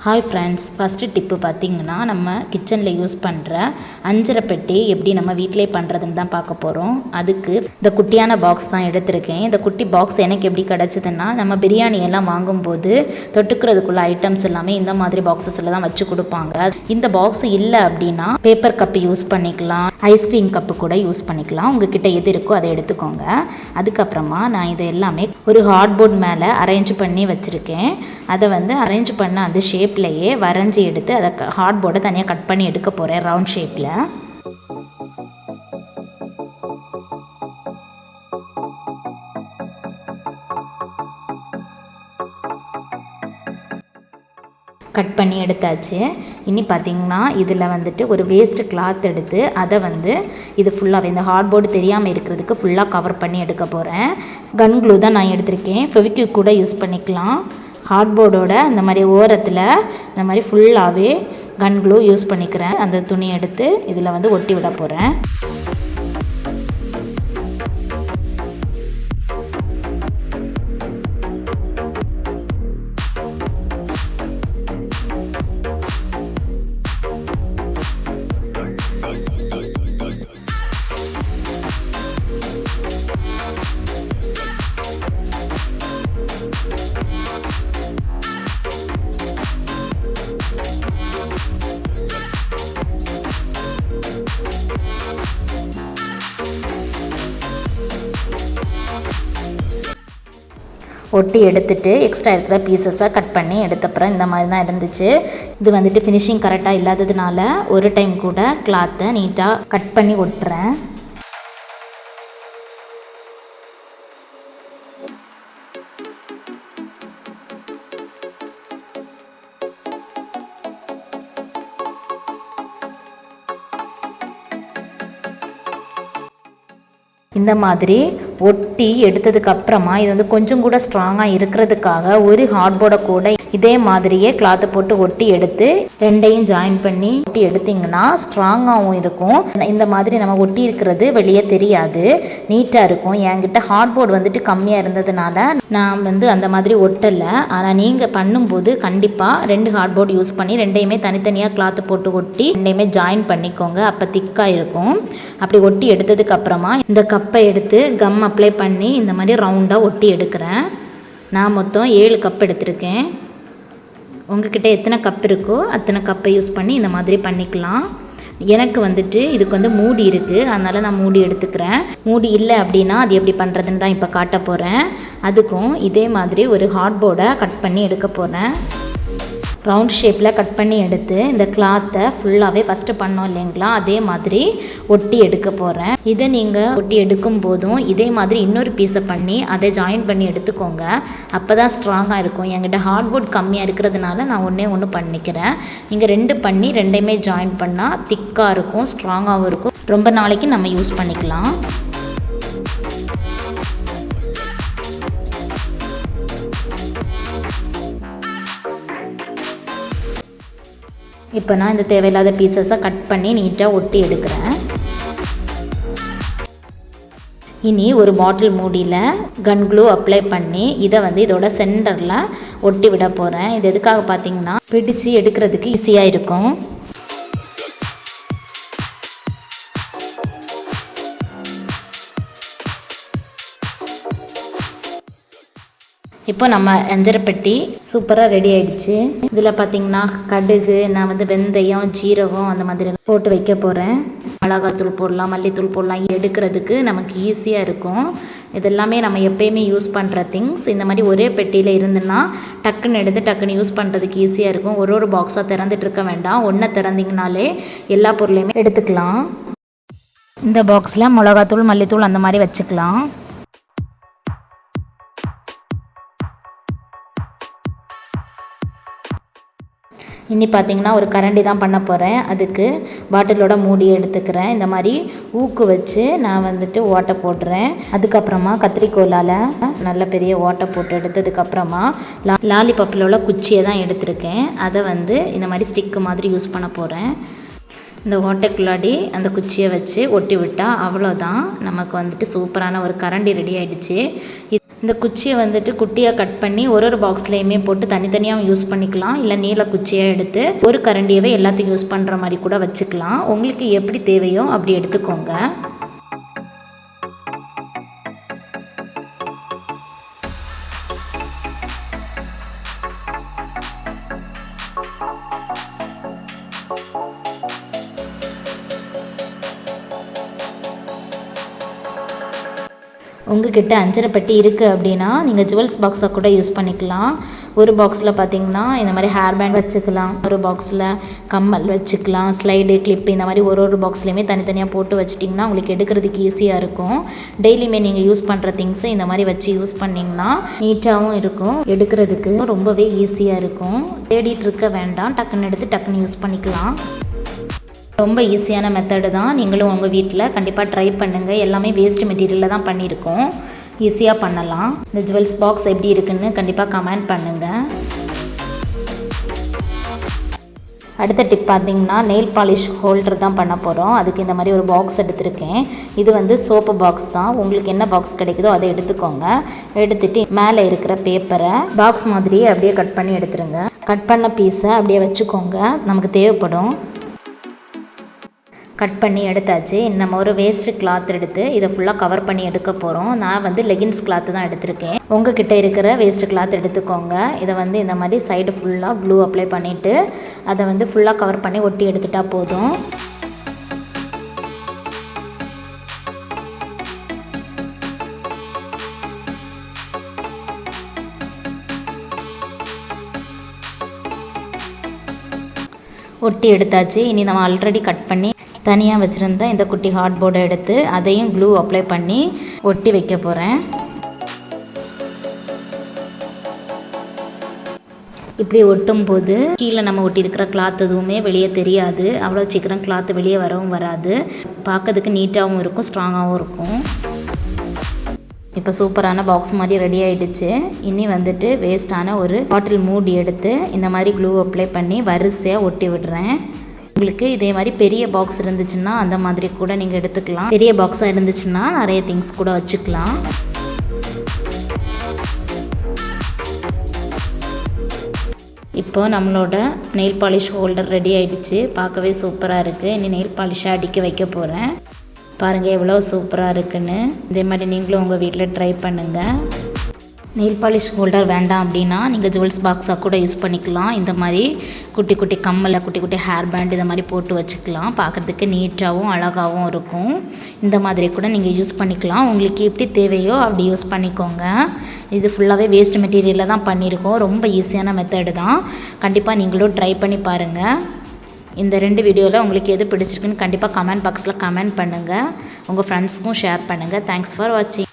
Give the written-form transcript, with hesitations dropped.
Hi friends, first tip பார்த்திங்கன்னா நம்ம கிச்சனில் யூஸ் பண்ணுற அஞ்சரை பெட்டி எப்படி நம்ம வீட்டிலே பண்ணுறதுன்னு தான் பார்க்க போகிறோம். அதுக்கு இந்த குட்டியான பாக்ஸ் தான் எடுத்திருக்கேன். இந்த குட்டி பாக்ஸ் எனக்கு எப்படி கிடச்சிதுன்னா, நம்ம பிரியாணி எல்லாம் வாங்கும்போது தொட்டுக்கிறதுக்குள்ள ஐட்டம்ஸ் எல்லாமே இந்த மாதிரி பாக்ஸஸில் தான் வச்சு கொடுப்பாங்க. இந்த பாக்ஸ் இல்லை அப்படின்னா பேப்பர் கப்பு யூஸ் பண்ணிக்கலாம், ஐஸ்கிரீம் கப்பு கூட யூஸ் பண்ணிக்கலாம். உங்ககிட்ட எது இருக்கோ அதை எடுத்துக்கோங்க. அதுக்கப்புறமா நான் இதை எல்லாமே ஒரு ஹார்ட்போர்ட் மேலே அரேஞ்ச் பண்ணி வச்சுருக்கேன். அதை அரேஞ்ச் பண்ண அந்த ஷேப்லேயே வரைஞ்சி எடுத்து அதை ஹார்ட்போர்டை தனியாக கட் பண்ணி எடுக்க போகிறேன் ரவுண்ட் ஷேப்பில். கட் பண்ணி எடுத்தாச்சு. இனி பார்த்திங்கன்னா இதில் ஒரு வேஸ்ட்டு கிளாத் எடுத்து அதை இது ஃபுல்லாகவே இந்த ஹார்ட்போர்டு தெரியாமல் இருக்கிறதுக்கு ஃபுல்லாக கவர் பண்ணி எடுக்க போகிறேன். கன் க்ளூ தான் நான் எடுத்திருக்கேன். ஃபெவிக்விக் கூட யூஸ் பண்ணிக்கலாம். ஹார்ட்போர்டோட இந்த மாதிரி ஓரத்தில் இந்த மாதிரி ஃபுல்லாகவே கன் க்ளூ யூஸ் பண்ணிக்கிறேன். அந்த துணி எடுத்து இதில் ஒட்டி விட போகிறேன். ஒட்டி எடுத்துட்டு எக்ஸ்ட்ரா இருக்கிற பீசஸாக கட் பண்ணி எடுத்தப்புறம் இந்த மாதிரி தான் இருந்துச்சு. இது ஃபினிஷிங் கரெக்டாக இல்லாததுனால ஒரு டைம் கூட கிளாத்தை நீட்டாக கட் பண்ணி ஒட்டுறேன். இந்த மாதிரி ஒட்டி எடுத்ததுக்கப்புறமா இது கொஞ்சம் கூட ஸ்ட்ராங்காக இருக்கிறதுக்காக ஒரு ஹார்ட்போர்டை கூட இதே மாதிரியே கிளாத்தை போட்டு ஒட்டி எடுத்து ரெண்டையும் ஜாயின் பண்ணி ஒட்டி எடுத்திங்கன்னா ஸ்ட்ராங்காகவும் இருக்கும். இந்த மாதிரி நம்ம ஒட்டி இருக்கிறது வெளியே தெரியாது, நீட்டாக இருக்கும். என்கிட்ட ஹார்ட்போர்டு கம்மியாக இருந்ததுனால நான் அந்த மாதிரி ஒட்டலை. ஆனால் நீங்கள் பண்ணும்போது கண்டிப்பாக 2 ஹார்ட்போர்டு யூஸ் பண்ணி ரெண்டையுமே தனித்தனியாக கிளாத்து போட்டு ஒட்டி ரெண்டையுமே ஜாயின் பண்ணிக்கோங்க. அப்போ திக்காக இருக்கும். அப்படி ஒட்டி எடுத்ததுக்கப்புறமா இந்த கப்பை எடுத்து கம் அப்ளை பண்ணி இந்த மாதிரி ரவுண்டாக ஒட்டி எடுக்கிறேன். நான் மொத்தம் 7 கப் எடுத்திருக்கேன். உங்ககிட்ட எத்தனை கப் இருக்கோ அத்தனை கப்பை யூஸ் பண்ணி இந்த மாதிரி பண்ணிக்கலாம். எனக்கு இதுக்கு மூடி இருக்குது, அதனால் நான் மூடி எடுத்துக்கிறேன். மூடி இல்லை அப்படின்னா அது எப்படி பண்ணுறதுன்னு தான் இப்போ காட்ட போகிறேன். அதுக்கும் இதே மாதிரி ஒரு ஹார்ட்போர்டை கட் பண்ணி எடுக்க போகிறேன். ரவுண்ட் ஷேப்பில் கட் பண்ணி எடுத்து இந்த கிளாத்தை ஃபுல்லாகவே ஃபஸ்ட்டு பண்ணோம் இல்லைங்களா, அதே மாதிரி ஒட்டி எடுக்க போகிறேன். இதை நீங்கள் ஒட்டி எடுக்கும் போதும் இதே மாதிரி இன்னொரு பீஸை பண்ணி அதை ஜாயின் பண்ணி எடுத்துக்கோங்க. அப்போ தான் ஸ்ட்ராங்காக இருக்கும். என்கிட்ட ஹார்ட்போர்ட் கம்மியாக இருக்கிறதுனால நான் ஒன்று பண்ணிக்கிறேன். நீங்கள் 2 பண்ணி ரெண்டையுமே ஜாயின் பண்ணால் திக்காக இருக்கும், ஸ்ட்ராங்காகவும் இருக்கும். ரொம்ப நாளைக்கு நம்ம யூஸ் பண்ணிக்கலாம். இப்போ நான் இந்த தேவையில்லாத பீசஸை கட் பண்ணி நீட்டாக ஒட்டி எடுக்கிறேன். இனி ஒரு பாட்டில் மூடியில் கன் க்ளூ அப்ளை பண்ணி இதை இதோட சென்டரில் ஒட்டி விட போகிறேன். இது எதுக்காக பார்த்தீங்கன்னா பிடிச்சு எடுக்கிறதுக்கு ஈஸியாக இருக்கும். இப்போ நம்ம அஞ்சரை பெட்டி சூப்பராக ரெடி ஆகிடுச்சு. இதில் பார்த்திங்கன்னா கடுகு, நான் வெந்தயம், ஜீரகம் அந்த மாதிரி போட்டு வைக்க போகிறேன். மிளகாத்தூள் போடலாம், மல்லித்தூள் போடலாம். எடுக்கிறதுக்கு நமக்கு ஈஸியாக இருக்கும். இதெல்லாமே நம்ம எப்போயுமே யூஸ் பண்ணுற திங்ஸ். இந்த மாதிரி ஒரே பெட்டியில் இருந்துன்னா டக்குன்னு எடுத்து டக்குன்னு யூஸ் பண்ணுறதுக்கு ஈஸியாக இருக்கும். ஒரு பாக்ஸாக திறந்துட்டு இருக்க வேண்டாம். ஒன்றை திறந்திங்கனாலே எல்லா பொருளையுமே எடுத்துக்கலாம். இந்த பாக்ஸில் மிளகாத்தூள், மல்லித்தூள் அந்த மாதிரி வச்சுக்கலாம். இனி பார்த்திங்கன்னா ஒரு கரண்டி தான் பண்ண போகிறேன். அதுக்கு பாட்டிலோட மூடி எடுத்துக்கிறேன். இந்த மாதிரி ஊக்கு வச்சு நான் ஓட்டை போடுறேன். அதுக்கப்புறமா கத்திரிக்கோலால் நல்ல பெரிய ஓட்டை போட்டு எடுத்ததுக்கப்புறமா லாலிபப்பில் உள்ள குச்சியை தான் எடுத்திருக்கேன். அதை இந்த மாதிரி ஸ்டிக்கு மாதிரி யூஸ் பண்ண போகிறேன். இந்த ஓட்டைக்குள்ளாடி அந்த குச்சியை வச்சு ஒட்டி விட்டால் அவ்வளோதான், நமக்கு சூப்பரான ஒரு கரண்டி ரெடி ஆகிடுச்சு. இந்த குச்சியை வந்துட்டு குட்டியாக கட் பண்ணி ஒரு பாக்ஸ்லேயுமே போட்டு தனித்தனியாக யூஸ் பண்ணிக்கலாம். இல்லை நீல குச்சியாக எடுத்து ஒரு கரண்டியவே எல்லாத்தையும் யூஸ் பண்ணுற மாதிரி கூட வச்சுக்கலாம். உங்களுக்கு எப்படி தேவையோ அப்படி எடுத்துக்கோங்க. உங்ககிட்ட அஞ்சரை பெட்டி இருக்குது அப்படின்னா நீங்கள் ஜுவல்ஸ் பாக்ஸை கூட யூஸ் பண்ணிக்கலாம். ஒரு பாக்ஸில் பார்த்தீங்கன்னா இந்த மாதிரி ஹேர் பேண்ட் வச்சுக்கலாம், ஒரு பாக்ஸில் கம்மல் வச்சுக்கலாம், ஸ்லைடு கிளிப்பு, இந்த மாதிரி ஒரு பாக்ஸ்லேயுமே தனித்தனியாக போட்டு வச்சிட்டிங்கன்னா உங்களுக்கு எடுக்கிறதுக்கு ஈஸியாக இருக்கும். டெய்லியுமே நீங்கள் யூஸ் பண்ணுற திங்ஸை இந்த மாதிரி வச்சு யூஸ் பண்ணிங்கன்னா நீட்டாகவும் இருக்கும், எடுக்கிறதுக்கு ரொம்பவே ஈஸியாக இருக்கும். தேடிட்டு இருக்க வேண்டாம், டக்குன்னு எடுத்து டக்குன்னு யூஸ் பண்ணிக்கலாம். ரொம்ப ஈஸியான மெத்தடு தான். நீங்களும் உங்கள் வீட்டில் கண்டிப்பாக ட்ரை பண்ணுங்கள். எல்லாமே வேஸ்ட் மெட்டீரியலில் தான் பண்ணியிருக்கோம், ஈஸியாக பண்ணலாம். இந்த ஜுவல்ஸ் பாக்ஸ் எப்படி இருக்குன்னு கண்டிப்பாக கமெண்ட் பண்ணுங்கள். அடுத்த டிப் பார்த்திங்கன்னா நெயில் பாலிஷ் ஹோல்டர் தான் பண்ண போகிறோம். அதுக்கு இந்த மாதிரி ஒரு பாக்ஸ் எடுத்திருக்கேன். இது வந்து சோப்பு பாக்ஸ் தான். உங்களுக்கு என்ன பாக்ஸ் கிடைக்குதோ அதை எடுத்துக்கோங்க. எடுத்துகிட்டு மேலே இருக்கிற பேப்பரை பாக்ஸ் மாதிரியே அப்படியே கட் பண்ணி எடுத்துருங்க. கட் பண்ண பீஸை அப்படியே வச்சுக்கோங்க, நமக்கு தேவைப்படும். கட் பண்ணி எடுத்தாச்சு. நம்ம ஒரு வேஸ்ட்டு கிளாத் எடுத்து இதை ஃபுல்லாக கவர் பண்ணி எடுக்க போகிறோம். நான் வந்து லெகின்ஸ் கிளாத்து தான் எடுத்திருக்கேன். உங்ககிட்ட இருக்கிற வேஸ்ட்டு கிளாத் எடுத்துக்கோங்க. இதை வந்து இந்த மாதிரி சைடு ஃபுல்லாக க்ளூ அப்ளை பண்ணிவிட்டு அதை வந்து ஃபுல்லாக கவர் பண்ணி ஒட்டி எடுத்துட்டால் போதும். ஒட்டி எடுத்தாச்சு. இனி நம்ம ஆல்ரெடி கட் பண்ணி தனியாக வச்சுருந்த இந்த குட்டி ஹார்ட் போர்டை எடுத்து அதையும் க்ளூ அப்ளை பண்ணி ஒட்டி வைக்க போகிறேன். இப்படி ஒட்டும் போது கீழே நம்ம ஒட்டியிருக்கிற கிளாத் எதுவுமே வெளியே தெரியாது. அவ்வளோ சீக்கிரம் கிளாத் வெளியே வரவும் வராது. பார்க்கறதுக்கு நீட்டாகவும் இருக்கும், ஸ்ட்ராங்காகவும் இருக்கும். இப்போ சூப்பரான பாக்ஸ் மாதிரி ரெடி ஆகிடுச்சு. இனி வந்துட்டு வேஸ்ட்டான ஒரு பாட்டில் மூடி எடுத்து இந்த மாதிரி க்ளூ அப்ளை பண்ணி வரிசையாக ஒட்டி விடுறேன். உங்களுக்கு இதே மாதிரி பெரிய பாக்ஸ் இருந்துச்சுன்னா அந்த மாதிரி கூட நீங்கள் எடுத்துக்கலாம். பெரிய பாக்ஸாக இருந்துச்சுன்னா நிறைய திங்ஸ் கூட வச்சுக்கலாம். இப்போ நம்மளோட நெயில் பாலிஷ் ஹோல்டர் ரெடி ஆகிடுச்சு. பார்க்கவே சூப்பராக இருக்குது. இனி நெயில் பாலிஷாக அடிக்க வைக்க போகிறேன். பாருங்கள் எவ்வளோ சூப்பராக இருக்குன்னு. இதே மாதிரி நீங்களும் உங்கள் வீட்டில் ட்ரை பண்ணுங்கள். நெயில் பாலிஷ் ஹோல்டர் வேண்டாம் அப்படின்னா நீங்கள் ஜுவல்ஸ் பாக்ஸாக கூட யூஸ் பண்ணிக்கலாம். இந்த மாதிரி குட்டி குட்டி கம்மல், குட்டி குட்டி ஹேர் பேண்ட் இதை மாதிரி போட்டு வச்சுக்கலாம். பார்க்குறதுக்கு நீட்டாகவும் அழகாகவும் இருக்கும். இந்த மாதிரி கூட நீங்கள் யூஸ் பண்ணிக்கலாம். உங்களுக்கு எப்படி தேவையோ அப்படி யூஸ் பண்ணிக்கோங்க. இது ஃபுல்லாகவே வேஸ்ட் மெட்டீரியலில் தான் பண்ணியிருக்கோம். ரொம்ப ஈஸியான மெத்தடு தான். கண்டிப்பாக நீங்களும் ட்ரை பண்ணி பாருங்கள். இந்த 2 வீடியோவில் உங்களுக்கு எது பிடிச்சிருக்குன்னு கண்டிப்பாக கமெண்ட் பாக்ஸில் கமெண்ட் பண்ணுங்கள். உங்கள் ஃப்ரெண்ட்ஸ்க்கும் ஷேர் பண்ணுங்கள். தேங்க்ஸ் ஃபார் வாட்சிங்.